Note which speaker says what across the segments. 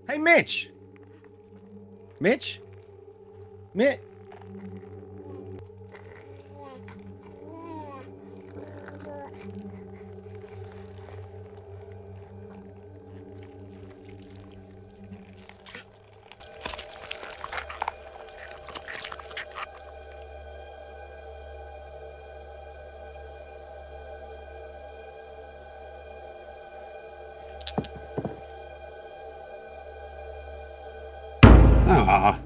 Speaker 1: Hey, Mitch. Mitch? Mitch?
Speaker 2: Ah,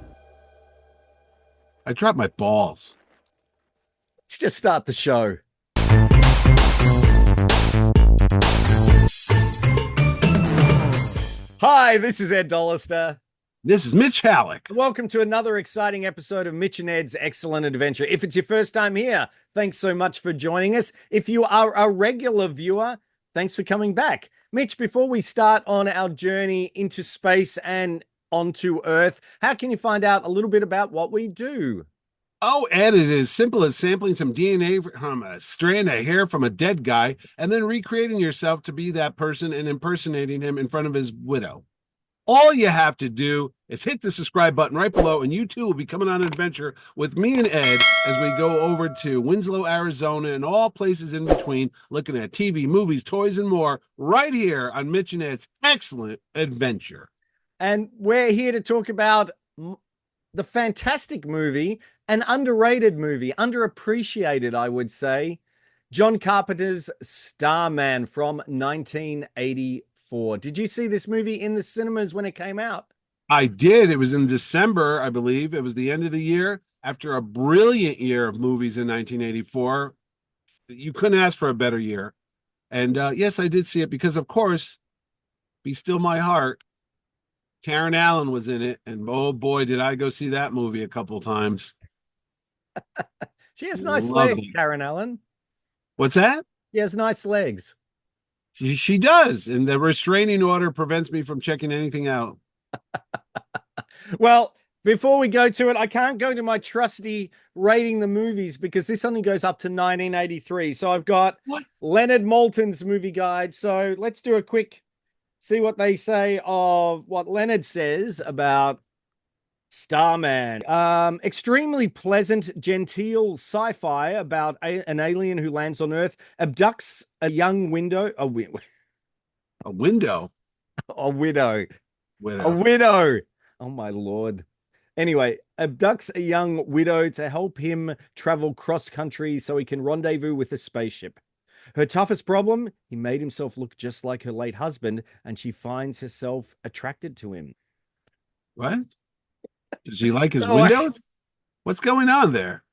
Speaker 2: I dropped my balls.
Speaker 1: Let's just start the show. Hi, this is Ed Dollister.
Speaker 2: This is Mitch Halleck.
Speaker 1: Welcome to another exciting episode of Mitch and Ed's Excellent Adventure. If it's your first time here, thanks so much for joining us. If you are a regular viewer, thanks for coming back. Mitch, before we start on our journey into space and onto Earth, how can you find out a little bit about what we do?
Speaker 2: Oh, Ed, it is as simple as sampling some DNA from a strand of hair from a dead guy and then recreating yourself to be that person and impersonating him in front of his widow. All you have to do is hit the subscribe button right below, and you too will be coming on an adventure with me and Ed as we go over to Winslow, Arizona, and all places in between, looking at TV, movies, toys, and more right here on Mitch and Ed's Excellent Adventure.
Speaker 1: And we're here to talk about the fantastic movie, an underrated movie, underappreciated, I would say, John Carpenter's Starman from 1984. Did you see this movie in the cinemas when it came out?
Speaker 2: I did. It was in December, I believe. It was the end of the year after a brilliant year of movies in 1984. You couldn't ask for a better year. And yes, I did see it because, of course, Be Still My Heart. Karen Allen was in it. And oh boy, did I go see that movie a couple times.
Speaker 1: She has nice
Speaker 2: Loved
Speaker 1: legs,
Speaker 2: it.
Speaker 1: Karen Allen.
Speaker 2: What's that?
Speaker 1: She has nice legs.
Speaker 2: She does. And the restraining order prevents me from checking anything out.
Speaker 1: Well, before we go to it, I can't go to my trusty rating the movies because this only goes up to 1983. So I've got
Speaker 2: What?
Speaker 1: Leonard Maltin's movie guide. So let's do a quick see what they say of what Leonard says about Starman. Extremely pleasant, genteel sci-fi about an alien who lands on Earth, abducts a young
Speaker 2: A window.
Speaker 1: a widow. A
Speaker 2: Widow.
Speaker 1: widow. Oh my lord. Anyway, abducts a young widow to help him travel cross country so he can rendezvous with a spaceship. Her toughest problem, he made himself look just like her late husband, and she finds herself attracted to him.
Speaker 2: What? Does he like his
Speaker 1: Oh,
Speaker 2: windows? What's going on there?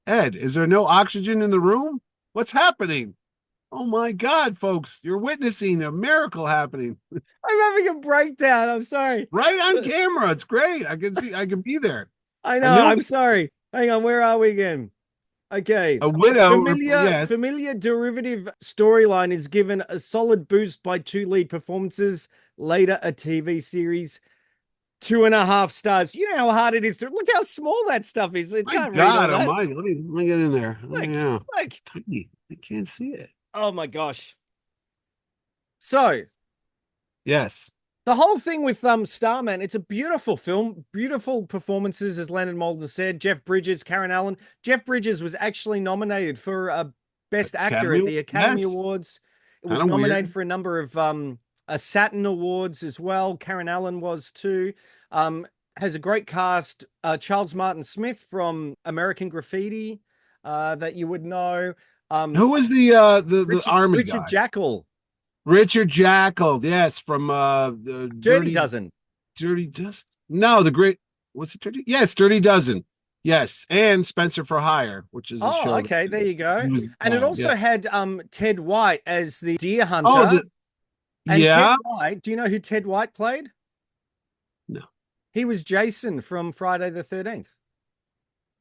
Speaker 2: Ed, is there no oxygen in the room? What's happening? Oh my God, folks, you're witnessing a miracle happening
Speaker 1: I'm having a breakdown. I'm sorry.
Speaker 2: right on camera. It's great. I can see, I can be there.
Speaker 1: I
Speaker 2: I
Speaker 1: know.
Speaker 2: knew
Speaker 1: I'm sorry. Hang on. Where are we again? Okay.
Speaker 2: a widow.
Speaker 1: Familiar,
Speaker 2: Yes.
Speaker 1: familiar derivative storyline is given a solid boost by two lead performances. Later, a TV series, 2.5 stars. You know how hard it is to look how small that stuff is. It
Speaker 2: My
Speaker 1: can't read all
Speaker 2: God
Speaker 1: that.
Speaker 2: almighty. Let me get in there.
Speaker 1: Look,
Speaker 2: Yeah.
Speaker 1: look.
Speaker 2: It's tiny. I can't see it.
Speaker 1: Oh my gosh. So
Speaker 2: Yes.
Speaker 1: the whole thing with Starman, it's a beautiful film, beautiful performances, as Leonard Maltin said. Jeff Bridges, Karen Allen. Jeff Bridges was actually nominated for a Best Actor at
Speaker 2: Academy.
Speaker 1: the Academy
Speaker 2: Yes.
Speaker 1: Awards. It
Speaker 2: Kind
Speaker 1: was
Speaker 2: of
Speaker 1: nominated
Speaker 2: weird.
Speaker 1: for a number of a Saturn Awards as well. Karen Allen was too. Has a great cast. Charles Martin Smith from American Graffiti, that you would know.
Speaker 2: Who was the
Speaker 1: Richard,
Speaker 2: army
Speaker 1: Richard
Speaker 2: guy?
Speaker 1: Jackal,
Speaker 2: Richard Jackal. Yes, from the
Speaker 1: Dirty Dozen.
Speaker 2: Dirty Dozen. No, the great. What's it? Dirty? Yes, Dirty Dozen. Yes, and Spencer for Hire, which is a
Speaker 1: Oh,
Speaker 2: show.
Speaker 1: okay, there you go.
Speaker 2: He was
Speaker 1: And it also
Speaker 2: yeah.
Speaker 1: had Ted White as the deer
Speaker 2: Oh,
Speaker 1: hunter. And Ted
Speaker 2: yeah.
Speaker 1: White, do you know who Ted White played?
Speaker 2: No,
Speaker 1: He was Jason from Friday the 13th.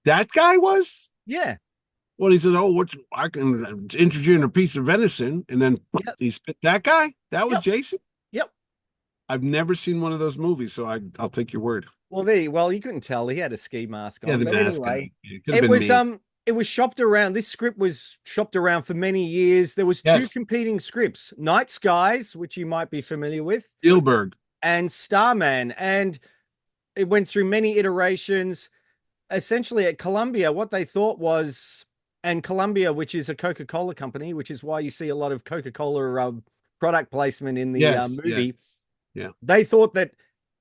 Speaker 2: that guy was.
Speaker 1: Yeah.
Speaker 2: Well, he said, "Oh, what I can interest you in a piece of venison," and then
Speaker 1: Yep.
Speaker 2: he spit that guy. That was
Speaker 1: Yep.
Speaker 2: Jason.
Speaker 1: Yep.
Speaker 2: I've never seen one of those movies, so I'll take your word.
Speaker 1: Well, you couldn't tell he had a ski mask
Speaker 2: Yeah,
Speaker 1: on.
Speaker 2: the
Speaker 1: But
Speaker 2: mascot.
Speaker 1: anyway,
Speaker 2: It could have
Speaker 1: it
Speaker 2: been
Speaker 1: was
Speaker 2: me.
Speaker 1: it was shopped around. This script was shopped around for many years. There was two
Speaker 2: Yes.
Speaker 1: competing scripts, Night Skies, which you might be familiar with,
Speaker 2: Spielberg.
Speaker 1: and Starman. And it went through many iterations. Essentially, at Columbia, what they thought was, and Columbia, which is a Coca-Cola company, which is why you see a lot of Coca-Cola product placement in the
Speaker 2: Yes.
Speaker 1: movie.
Speaker 2: Yes. Yeah.
Speaker 1: They thought that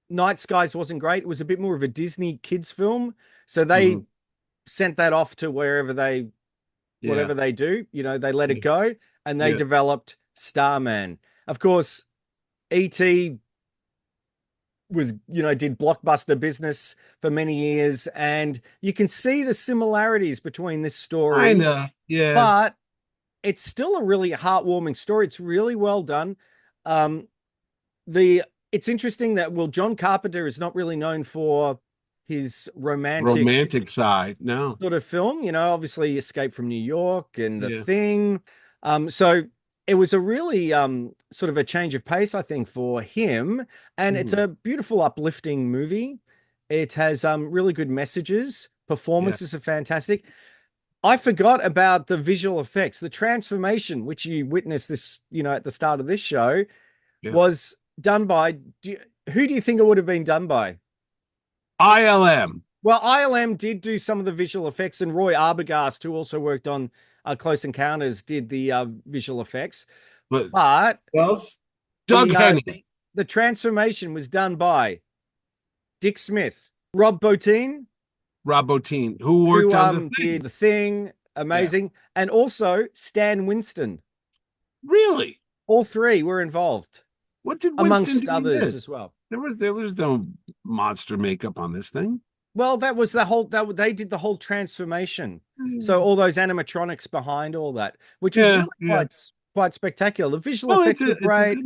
Speaker 1: Night Skies wasn't great. It was a bit more of a Disney kids film. So they sent that off to wherever they,
Speaker 2: Yeah.
Speaker 1: whatever they do, they let it go, and they
Speaker 2: Yeah.
Speaker 1: developed Starman. Of course, E.T. was, did blockbuster business for many years, and you can see the similarities between this story,
Speaker 2: Kinda. Yeah.
Speaker 1: but it's still a really heartwarming story. It's really well done. Um, it's interesting that, well, John Carpenter is not really known for his
Speaker 2: Romantic side. No.
Speaker 1: sort of film, obviously Escape from New York and The
Speaker 2: Yeah.
Speaker 1: Thing. So it was a really sort of a change of pace, I think, for him. And it's a beautiful, uplifting movie. It has really good messages. Performances are fantastic. I forgot about the visual effects, the transformation, which you witnessed this, at the start of this show, was done by, who do you think it would have been done by?
Speaker 2: ILM.
Speaker 1: Well, ILM did do some of the visual effects, and Roy Arbogast, who also worked on Close Encounters, did the visual effects. But
Speaker 2: who else? Doug Henning.
Speaker 1: The transformation was done by Dick Smith, Rob Bottin,
Speaker 2: who worked on The Thing.
Speaker 1: did The Thing, amazing, and also Stan Winston.
Speaker 2: Really?
Speaker 1: All three were involved.
Speaker 2: What did Winston
Speaker 1: amongst
Speaker 2: do
Speaker 1: others as well?
Speaker 2: There was no monster makeup on this thing.
Speaker 1: Well, that was the whole, they did the whole transformation. So all those animatronics behind all that, which was really quite spectacular. The visual effects were great.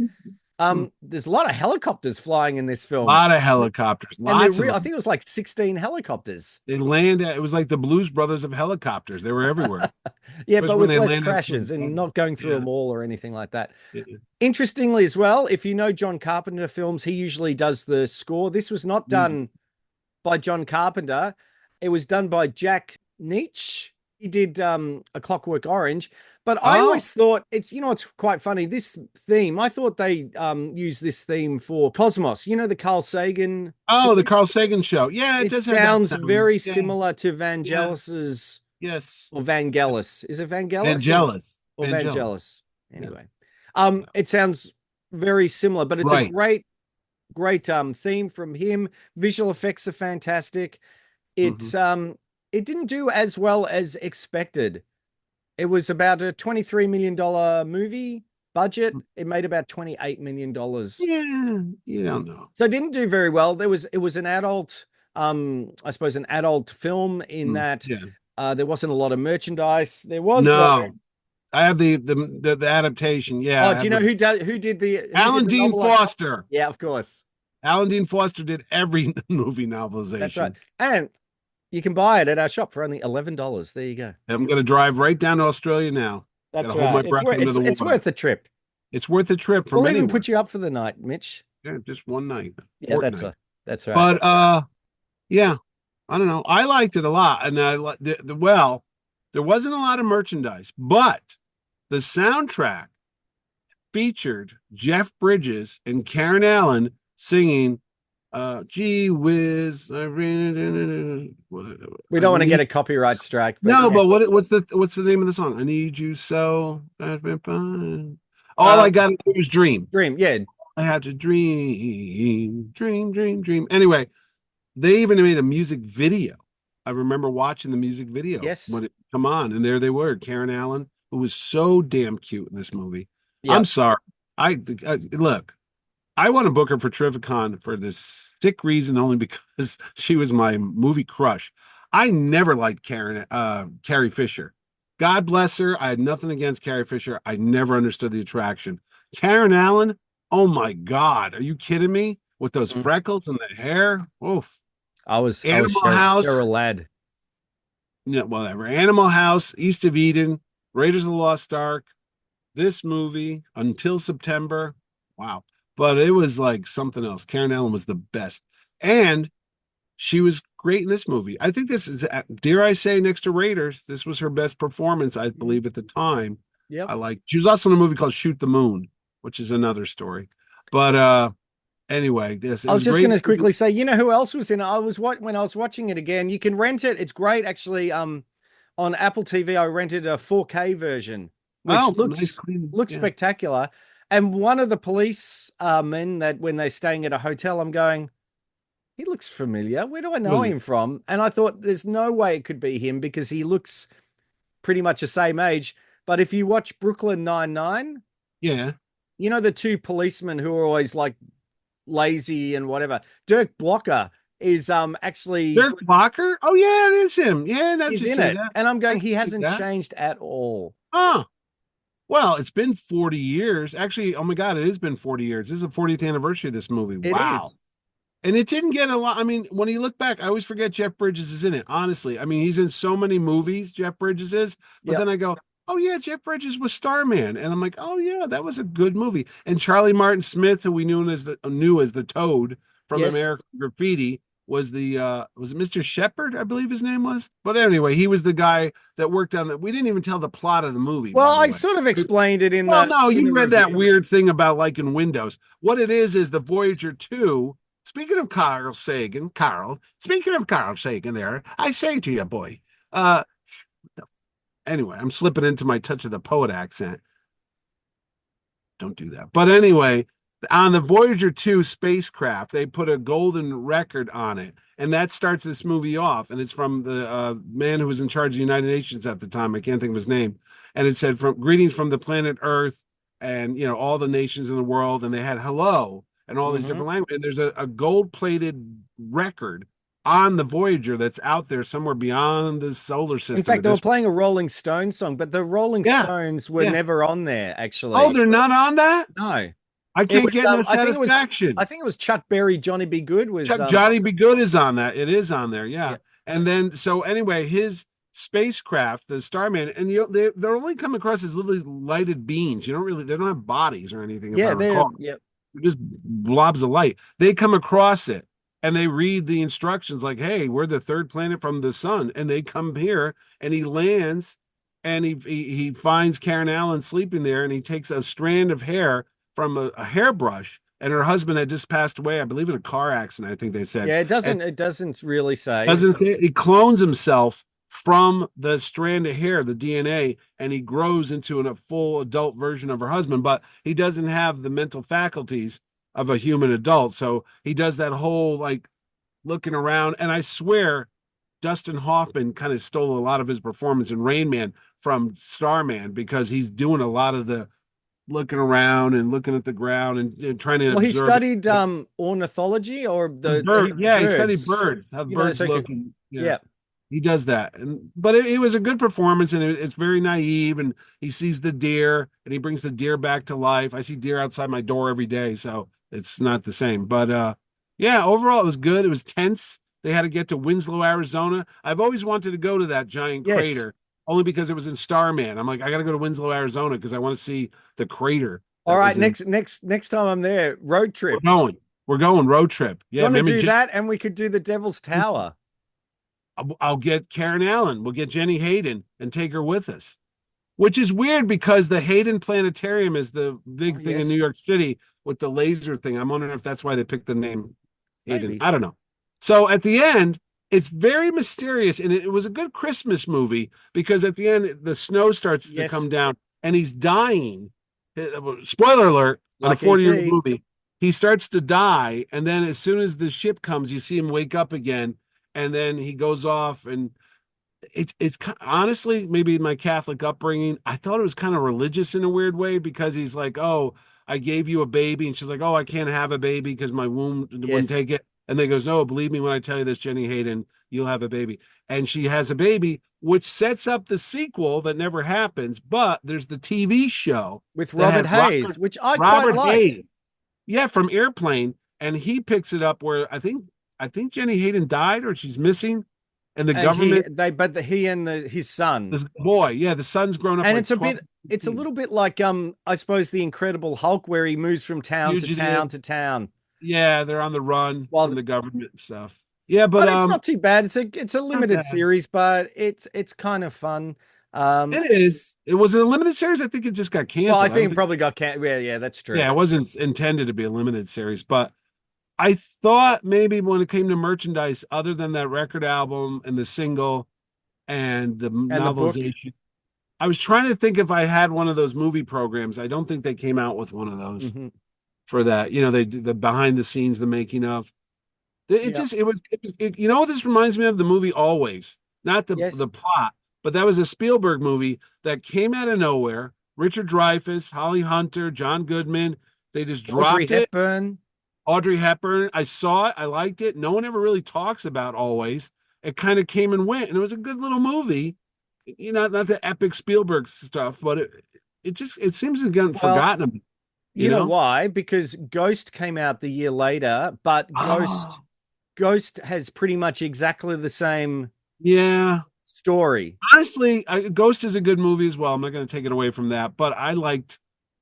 Speaker 1: There's a lot of helicopters flying in this film.
Speaker 2: A lot of helicopters. Lots of them.
Speaker 1: I think it was like 16 helicopters.
Speaker 2: They landed. It was like the Blues Brothers of helicopters. They were everywhere.
Speaker 1: Yeah, but with less crashes and not going through a mall or anything like that. Interestingly as well, if you know John Carpenter films, he usually does the score. This was not done by John Carpenter. It was done by Jack Nietzsche. He did A Clockwork Orange. But I always thought it's quite funny. This theme, I thought they used this theme for Cosmos. The Carl Sagan.
Speaker 2: Oh, the Carl Sagan show. Yeah, it does
Speaker 1: sounds
Speaker 2: have that sound.
Speaker 1: Very similar to Vangelis's.
Speaker 2: Yes.
Speaker 1: Or Vangelis. Is it Vangelis?
Speaker 2: Vangelis.
Speaker 1: Or Vangelis. Anyway. It sounds very similar, but it's a great theme from him. Visual effects are fantastic. It didn't do as well as expected. It was about a $23 million movie budget. It made about $28 million.
Speaker 2: Yeah, you don't know.
Speaker 1: So it didn't do very well. It was an adult, I suppose, an adult film in that there wasn't a lot of merchandise. There was
Speaker 2: I have the adaptation. Yeah.
Speaker 1: Oh, do you know who did the
Speaker 2: Alan Dean Foster?
Speaker 1: Yeah, of course.
Speaker 2: Alan Dean Foster did every movie novelization.
Speaker 1: That's right. And you can buy it at our shop for only $11. There you go.
Speaker 2: I'm going to drive right down to Australia now.
Speaker 1: That's right. It's worth the trip.
Speaker 2: It's worth the trip.
Speaker 1: We'll even put you up for the night, Mitch.
Speaker 2: Yeah, just one night.
Speaker 1: Yeah, that's right.
Speaker 2: But yeah, I don't know. I liked it a lot, and there wasn't a lot of merchandise, but the soundtrack featured Jeff Bridges and Karen Allen singing gee whiz. We
Speaker 1: don't want to get a copyright strike.
Speaker 2: But what's the name of the song? I need you so. That's been fine. All I got to do is dream.
Speaker 1: Dream, yeah.
Speaker 2: I had to dream. Anyway, they even made a music video. I remember watching the music video.
Speaker 1: Yes.
Speaker 2: When it come on, and there they were, Karen Allen, who was so damn cute in this movie. Yep. I'm sorry. I look. I want to book her for Terrificon for this sick reason, only because she was my movie crush. I never liked Carrie Fisher. God bless her. I had nothing against Carrie Fisher. I never understood the attraction. Karen Allen, oh my God. Are you kidding me? With those freckles and the hair? Oof.
Speaker 1: Animal House. Cheryl Ladd.
Speaker 2: Yeah, whatever. Animal House, East of Eden, Raiders of the Lost Ark, this movie, Until September. Wow. But it was like something else. Karen Allen was the best. And she was great in this movie. I think this is, dare I say, next to Raiders, this was her best performance, I believe, at the time.
Speaker 1: Yep.
Speaker 2: She was also in a movie called Shoot the Moon, which is another story. But anyway, this it
Speaker 1: I was
Speaker 2: was
Speaker 1: just
Speaker 2: great.
Speaker 1: going to quickly say, you know who else was in it? When I was watching it again. You can rent it. It's great, actually. On Apple TV, I rented a 4K version, which
Speaker 2: Oh, nice, clean.
Speaker 1: looks
Speaker 2: Yeah.
Speaker 1: spectacular. And one of the police men that when they're staying at a hotel, I'm going, he looks familiar. Where do I know
Speaker 2: Was it?
Speaker 1: him from? And I thought, there's no way it could be him because he looks pretty much the same age. But if you watch Brooklyn Nine-Nine,
Speaker 2: Yeah.
Speaker 1: you know the two policemen who are always like lazy and whatever. Dirk Blocker is actually
Speaker 2: Dirk Blocker? Oh, yeah, it is him. Yeah, now that
Speaker 1: is
Speaker 2: you
Speaker 1: in
Speaker 2: say
Speaker 1: it.
Speaker 2: that.
Speaker 1: And I'm
Speaker 2: I
Speaker 1: going,
Speaker 2: can
Speaker 1: he
Speaker 2: see
Speaker 1: hasn't
Speaker 2: that.
Speaker 1: changed at all.
Speaker 2: Oh, well, it's been 40 years. Actually, oh my God, it has been 40 years. This is the 40th anniversary of this movie.
Speaker 1: It
Speaker 2: Wow.
Speaker 1: is.
Speaker 2: And it didn't get a lot. I mean, when you look back, I always forget Jeff Bridges is in it, honestly. I mean, he's in so many movies, Jeff Bridges is, but
Speaker 1: Yep.
Speaker 2: then I go, oh, yeah, Jeff Bridges was Starman. And I'm like, oh, yeah, that was a good movie. And Charlie Martin Smith, who we knew as the Toad from
Speaker 1: Yes.
Speaker 2: American Graffiti, was was it Mr. Shepard, I believe his name was? But anyway, he was the guy that worked on we didn't even tell the plot of the movie.
Speaker 1: Well,
Speaker 2: by
Speaker 1: I
Speaker 2: the way.
Speaker 1: sort of explained it in
Speaker 2: Well,
Speaker 1: the
Speaker 2: no,
Speaker 1: in the
Speaker 2: you read that
Speaker 1: review.
Speaker 2: weird thing about liking Windows. What it is the Voyager 2. Speaking of Carl Sagan, speaking of Carl Sagan there, I say to you, boy, anyway, I'm slipping into my touch of the poet accent. Don't do that. But anyway, on the Voyager 2 spacecraft, they put a golden record on it. And that starts this movie off. And it's from the man who was in charge of the United Nations at the time. I can't think of his name. And it said, from greetings from the planet Earth and, all the nations in the world. And they had hello and all these different languages. And there's a gold-plated record on the Voyager that's out there somewhere beyond the solar system.
Speaker 1: In fact, they were playing a Rolling Stones song, but the Rolling Stones were never on there, actually.
Speaker 2: Oh, they're not on that?
Speaker 1: No.
Speaker 2: I can't get no satisfaction.
Speaker 1: I think it was Chuck Berry, Johnny B. Good was
Speaker 2: Johnny B. Good is on that. It is on there, yeah. And then so anyway, his spacecraft, the Starman, and they're only come across as little lighted beams. They don't have bodies or anything.
Speaker 1: Yeah,
Speaker 2: they're just blobs of light. They come across it and they read the instructions like, "Hey, we're the third planet from the sun," and they come here and he lands and he finds Karen Allen sleeping there and he takes a strand of hair from a hairbrush, and her husband had just passed away, I believe, in a car accident. I think they said.
Speaker 1: Yeah, it doesn't really say.
Speaker 2: Doesn't say. He clones himself from the strand of hair, the DNA, and he grows into a full adult version of her husband, but he doesn't have the mental faculties of a human adult. So he does that whole like looking around, and I swear Dustin Hoffman kind of stole a lot of his performance in Rain Man from Starman because he's doing a lot of the looking around and looking at the ground and trying to.
Speaker 1: Well, he studied ornithology or the
Speaker 2: bird. Yeah, he studied
Speaker 1: birds.
Speaker 2: birds. How birds look.
Speaker 1: Yeah.
Speaker 2: He does that, but it was a good performance, and it's very naive. And he sees the deer, and he brings the deer back to life. I see deer outside my door every day, so it's not the same. But yeah, overall it was good. It was tense. They had to get to Winslow, Arizona. I've always wanted to go to that giant crater. Only because it was in Starman. I'm like, I got to go to Winslow, Arizona because I want to see the crater.
Speaker 1: All right, next time I'm there, road trip.
Speaker 2: We're going road trip. Yeah,
Speaker 1: want to do that, and we could do the Devil's Tower.
Speaker 2: I'll get Karen Allen. We'll get Jenny Hayden and take her with us, which is weird because the Hayden Planetarium is the big thing in New York City with the laser thing. I'm wondering if that's why they picked the name Hayden.
Speaker 1: Maybe.
Speaker 2: I don't know. So at the end, it's very mysterious, and it was a good Christmas movie because at the end the snow starts to come down, and he's dying. Spoiler alert! On a 40-year movie, he starts to die, and then as soon as the ship comes, you see him wake up again, and then he goes off. And it's honestly, maybe my Catholic upbringing, I thought it was kind of religious in a weird way because he's like, "Oh, I gave you a baby," and she's like, "Oh, I can't have a baby because my womb wouldn't take it." And they goes, "No, believe me when I tell you this, Jenny Hayden, you'll have a baby." And she has a baby, which sets up the sequel that never happens. But there's the TV show
Speaker 1: with Robert Hayes, which I quite liked.
Speaker 2: Yeah, from Airplane, and he picks it up where I think Jenny Hayden died or she's missing, and the government.
Speaker 1: He and his son,
Speaker 2: the boy, the son's grown up,
Speaker 1: and it's a little bit like I suppose the Incredible Hulk, where he moves from town to town to town.
Speaker 2: Yeah, they're on the run from the government and stuff. Yeah, but
Speaker 1: But it's not too bad. It's a
Speaker 2: not
Speaker 1: limited
Speaker 2: bad.
Speaker 1: series, but it's kind of fun.
Speaker 2: It is. It was a limited series. I think it just got
Speaker 1: Well, I
Speaker 2: canceled. I
Speaker 1: think
Speaker 2: don't
Speaker 1: it
Speaker 2: think.
Speaker 1: probably got yeah, that's true.
Speaker 2: Yeah, it wasn't intended to be a limited series, but I thought maybe when it came to merchandise, other than that record album and the single and the
Speaker 1: And the book.
Speaker 2: novelization, I was trying to think if I had one of those movie programs. I don't think they came out with one of those
Speaker 1: Hmm.
Speaker 2: for that. You know, they did the behind the scenes, the making of. It
Speaker 1: Yeah.
Speaker 2: just you know what this reminds me of? The movie Always. Not
Speaker 1: Yes.
Speaker 2: the plot, but that was a Spielberg movie that came out of nowhere. Richard Dreyfuss, Holly Hunter, John Goodman, they just
Speaker 1: Audrey
Speaker 2: dropped it.
Speaker 1: Hepburn.
Speaker 2: Audrey Hepburn, I saw it, I liked it. No one ever really talks about Always. It kind of came and went, and it was a good little movie. You know, not the epic Spielberg stuff, but it seems to have gotten
Speaker 1: Well,
Speaker 2: forgotten. You
Speaker 1: you know
Speaker 2: know?
Speaker 1: why? Because Ghost came out the year later, but Ghost
Speaker 2: Oh,
Speaker 1: Ghost has pretty much exactly the same
Speaker 2: yeah.
Speaker 1: story.
Speaker 2: Honestly, Ghost is a good movie as well. I'm not going to take it away from that, but I liked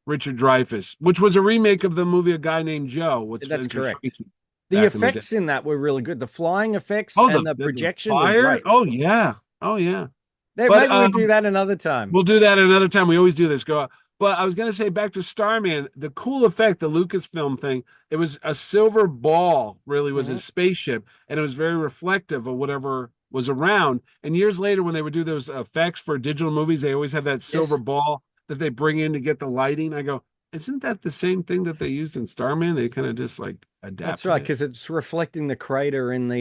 Speaker 2: Richard Dreyfuss, which was a remake of the movie A Guy Named Joe with
Speaker 1: That's
Speaker 2: Spencer
Speaker 1: correct.
Speaker 2: Tracy
Speaker 1: The
Speaker 2: back in the day.
Speaker 1: effects in that were really good. The flying effects
Speaker 2: Oh,
Speaker 1: and the
Speaker 2: the
Speaker 1: projection were
Speaker 2: fire.
Speaker 1: great.
Speaker 2: Oh yeah. Oh yeah.
Speaker 1: There,
Speaker 2: But
Speaker 1: maybe we do that another time.
Speaker 2: we'll do that another time. We always do this. Go. But I was going to say back to Starman, the cool effect, the Lucasfilm thing, it was a silver ball, really was
Speaker 1: Mhm.
Speaker 2: his spaceship, and it was very reflective of whatever was around. And years later, when they would do those effects for digital movies, they always have that silver
Speaker 1: Yes,
Speaker 2: ball that they bring in to get the lighting. I go, isn't that the same thing that they used in Starman? They kind of just like
Speaker 1: that's
Speaker 2: adapted
Speaker 1: right,
Speaker 2: it.
Speaker 1: because it's reflecting the crater in the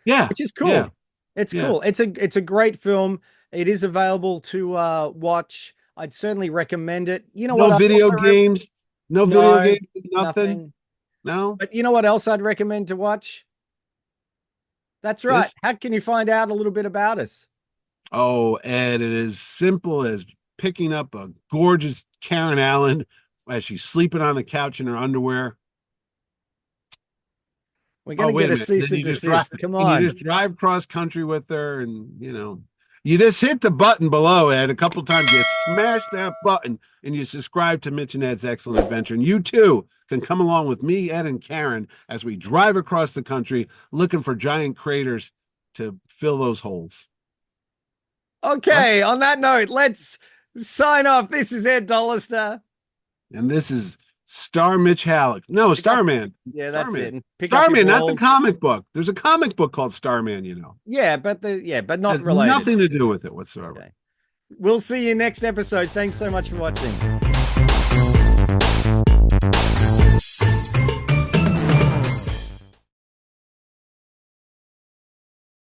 Speaker 2: Yeah,
Speaker 1: which is
Speaker 2: yeah,
Speaker 1: cool. It's
Speaker 2: yeah.
Speaker 1: cool. It's a great film. It is available to watch. I'd certainly recommend it. You know what?
Speaker 2: No
Speaker 1: I'd
Speaker 2: video
Speaker 1: also
Speaker 2: games, no video
Speaker 1: no,
Speaker 2: games, nothing.
Speaker 1: nothing.
Speaker 2: No,
Speaker 1: But you know what else I'd recommend to watch? That's right.
Speaker 2: this.
Speaker 1: How can you find out a little bit about us?
Speaker 2: Oh, Ed, it is simple as picking up a gorgeous Karen Allen as she's sleeping on the couch in her underwear.
Speaker 1: We're
Speaker 2: Oh,
Speaker 1: gonna
Speaker 2: wait
Speaker 1: get
Speaker 2: a
Speaker 1: a
Speaker 2: minute.
Speaker 1: cease and desist. Come
Speaker 2: And you
Speaker 1: on.
Speaker 2: just drive cross country with her, and you just hit the button below, Ed. A couple times you smash that button and you subscribe to Mitch and Ed's Excellent Adventure. And you too can come along with me, Ed, and Karen as we drive across the country looking for giant craters to fill those holes. What?
Speaker 1: Okay, on that note, let's sign off. This is Ed Dollister.
Speaker 2: And this is Star Mitch Halleck. No,
Speaker 1: Pick up,
Speaker 2: Starman.
Speaker 1: yeah, that's it.
Speaker 2: Starman.
Speaker 1: And pick up your
Speaker 2: Starman, not the
Speaker 1: balls.
Speaker 2: comic book. There's a comic book called Starman, you know.
Speaker 1: But
Speaker 2: It
Speaker 1: not
Speaker 2: has
Speaker 1: related.
Speaker 2: nothing to do with it whatsoever.
Speaker 1: Okay. We'll see you next episode. Thanks so much for watching.